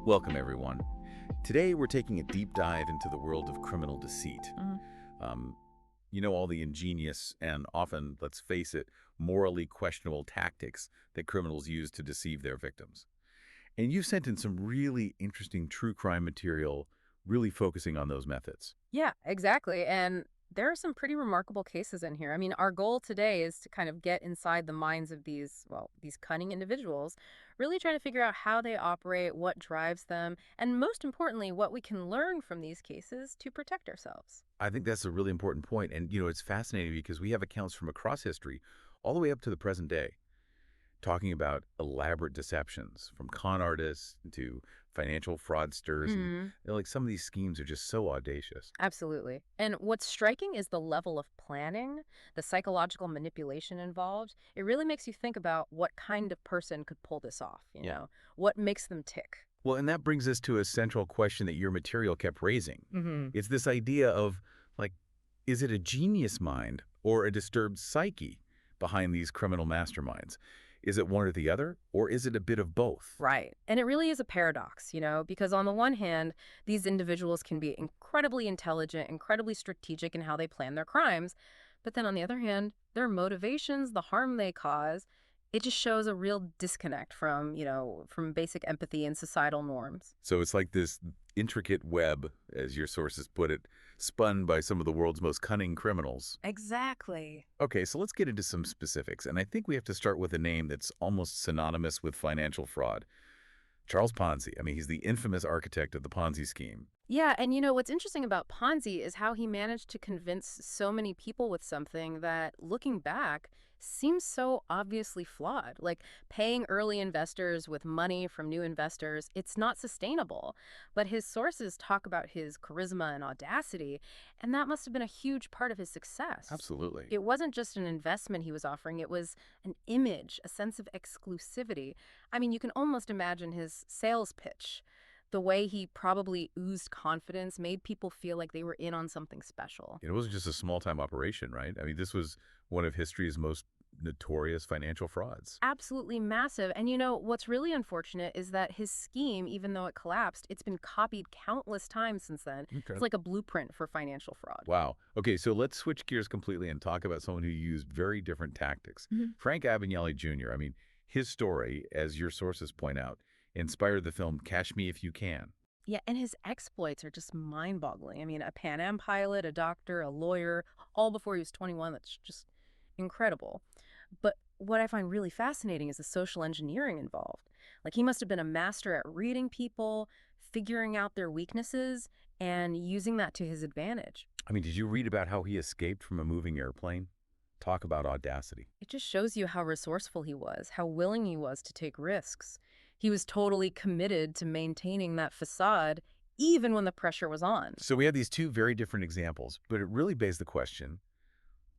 Welcome, everyone. Today, we're taking a deep dive into the world of criminal deceit. Mhm. Um, all the ingenious and often, let's face it, morally questionable tactics that criminals use to deceive their victims. And you sent in some really interesting true crime material, really focusing on those methods. Yeah, exactly. And there are some pretty remarkable cases in here. I mean, our goal today is to kind of get inside the minds of these cunning individuals, really trying to figure out how they operate, what drives them, and most importantly, what we can learn from these cases to protect ourselves. I think that's a really important point. And, it's fascinating because we have accounts from across history, all the way up to the present day, talking about elaborate deceptions from con artists to financial fraudsters. And Hmm. like some of these schemes are just so audacious. Absolutely. And what's striking is the level of planning, the psychological manipulation involved. It really makes you think about what kind of person could pull this off, Yeah. what makes them tick. Well, and that brings us to a central question that your material kept raising. Hmm. It's this idea of, like, is it a genius mind or a disturbed psyche behind these criminal masterminds? Is it one or the other, or is it a bit of both? Right. And it really is a paradox, because on the one hand, these individuals can be incredibly intelligent, incredibly strategic in how they plan their crimes. But then on the other hand, their motivations, the harm they cause, it just shows a real disconnect from basic empathy and societal norms. So it's like this intricate web, as your sources put it, spun by some of the world's most cunning criminals. Exactly. Okay, so let's get into some specifics. And I think we have to start with a name that's almost synonymous with financial fraud. Charles Ponzi. I mean, he's the infamous architect of the Ponzi scheme. Yeah, and what's interesting about Ponzi is how he managed to convince so many people with something that, looking back, seems so obviously flawed. Like paying early investors with money from new investors, it's not sustainable. But his sources talk about his charisma and audacity, and that must have been a huge part of his success. Absolutely. It wasn't just an investment he was offering, it was an image, a sense of exclusivity. I mean, you can almost imagine his sales pitch. The way he probably oozed confidence made people feel like they were in on something special. It wasn't just a small-time operation, right? I mean, this was one of history's most notorious financial frauds. Absolutely massive. And what's really unfortunate is that his scheme, even though it collapsed, it's been copied countless times since then. Okay. It's like a blueprint for financial fraud. Wow. Okay, so let's switch gears completely and talk about someone who used very different tactics. Mhm. Frank Abagnale Jr., I mean, his story, as your sources point out, inspired the film Catch Me If You Can. Yeah, and his exploits are just mind-boggling. I mean, a Pan Am pilot, a doctor, a lawyer, all before he was 21. That's just incredible. But what I find really fascinating is the social engineering involved. Like, he must have been a master at reading people, figuring out their weaknesses, and using that to his advantage. I mean, did you read about how he escaped from a moving airplane? Talk about audacity. It just shows you how resourceful he was, how willing he was to take risks. He was totally committed to maintaining that facade, even when the pressure was on. So we have these two very different examples, but it really begs the question,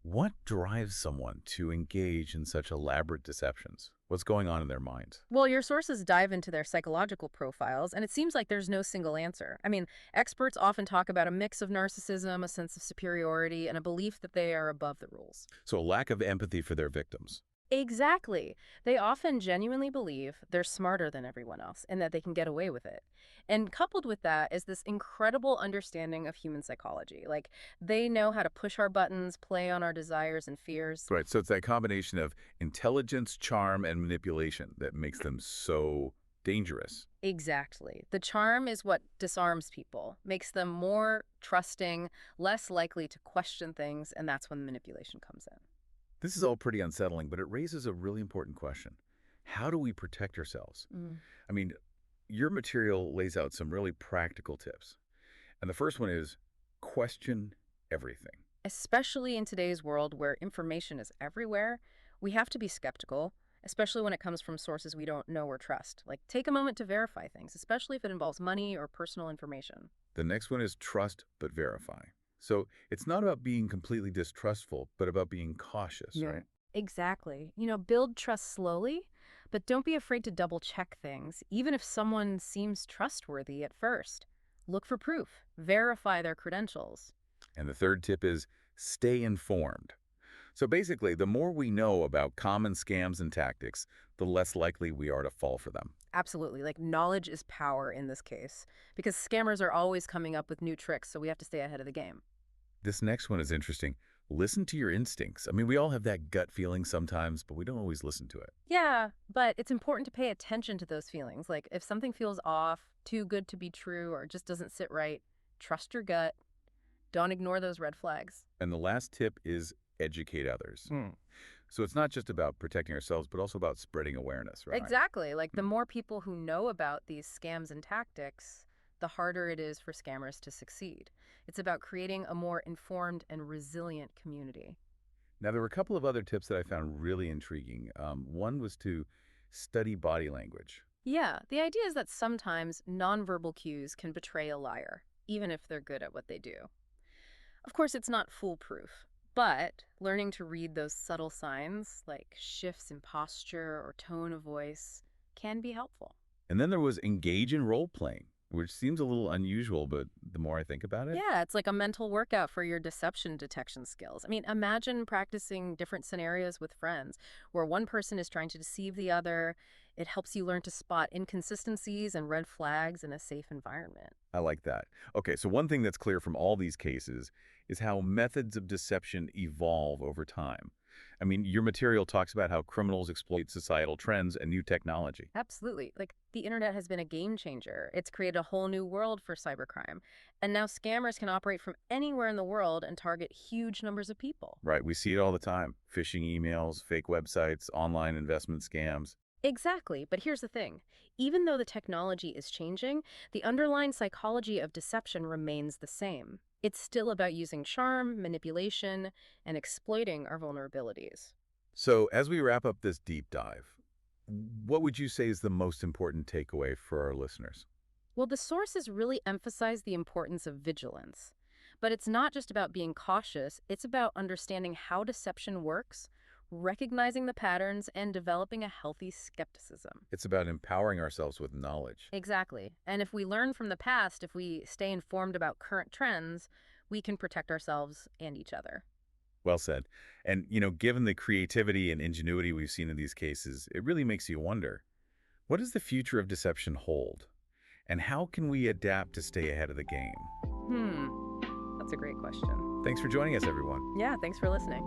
what drives someone to engage in such elaborate deceptions? What's going on in their minds? Well, your sources dive into their psychological profiles, and it seems like there's no single answer. I mean, experts often talk about a mix of narcissism, a sense of superiority, and a belief that they are above the rules. So a lack of empathy for their victims. Exactly. They often genuinely believe they're smarter than everyone else and that they can get away with it. And coupled with that is this incredible understanding of human psychology. Like, they know how to push our buttons, play on our desires and fears. Right, so it's that combination of intelligence, charm, and manipulation that makes them so dangerous. Exactly. The charm is what disarms people, makes them more trusting, less likely to question things, and that's when manipulation comes in. This is all pretty unsettling, but it raises a really important question. How do we protect ourselves? Mm. I mean, your material lays out some really practical tips. And the first one is question everything. Especially in today's world where information is everywhere, we have to be skeptical, especially when it comes from sources we don't know or trust. Like, take a moment to verify things, especially if it involves money or personal information. The next one is trust but verify. So it's not about being completely distrustful, but about being cautious, right? Exactly. Build trust slowly, but don't be afraid to double check things, even if someone seems trustworthy at first. Look for proof. Verify their credentials. And the third tip is stay informed. So basically, the more we know about common scams and tactics, the less likely we are to fall for them. Absolutely. Like, knowledge is power in this case, because scammers are always coming up with new tricks, so we have to stay ahead of the game. This next one is interesting. Listen to your instincts. I mean, we all have that gut feeling sometimes, but we don't always listen to it. Yeah, but it's important to pay attention to those feelings. Like, if something feels off, too good to be true, or just doesn't sit right, trust your gut. Don't ignore those red flags. And the last tip is educate others. So it's not just about protecting ourselves, but also about spreading awareness, right? Exactly. Like, the Mm. more people who know about these scams and tactics, the harder it is for scammers to succeed. It's about creating a more informed and resilient community. Now, there were a couple of other tips that I found really intriguing. One was to study body language. Yeah, the idea is that sometimes nonverbal cues can betray a liar, even if they're good at what they do. Of course, it's not foolproof, but learning to read those subtle signs, like shifts in posture or tone of voice, can be helpful. And then there was engage in role playing, which seems a little unusual, but the more I think about it, Yeah, it's like a mental workout for your deception detection skills. I mean, imagine practicing different scenarios with friends where one person is trying to deceive the other. It helps you learn to spot inconsistencies and red flags in a safe environment. I like that. Okay, so one thing that's clear from all these cases is how methods of deception evolve over time. I mean, your material talks about how criminals exploit societal trends and new technology. Absolutely. Like, the internet has been a game changer. It's created a whole new world for cybercrime. And now scammers can operate from anywhere in the world and target huge numbers of people. Right, we see it all the time. Phishing emails, fake websites, online investment scams. Exactly. But here's the thing. Even though the technology is changing, the underlying psychology of deception remains the same. It's still about using charm, manipulation, and exploiting our vulnerabilities. So as we wrap up this deep dive, what would you say is the most important takeaway for our listeners? Well, the sources really emphasize the importance of vigilance. But it's not just about being cautious, it's about understanding how deception works, recognizing the patterns, and developing a healthy skepticism. It's about empowering ourselves with knowledge. Exactly. And if we learn from the past, if we stay informed about current trends, we can protect ourselves and each other. Well said. And, given the creativity and ingenuity we've seen in these cases, it really makes you wonder, what does the future of deception hold? And how can we adapt to stay ahead of the game? That's a great question. Thanks for joining us, everyone. Yeah, thanks for listening.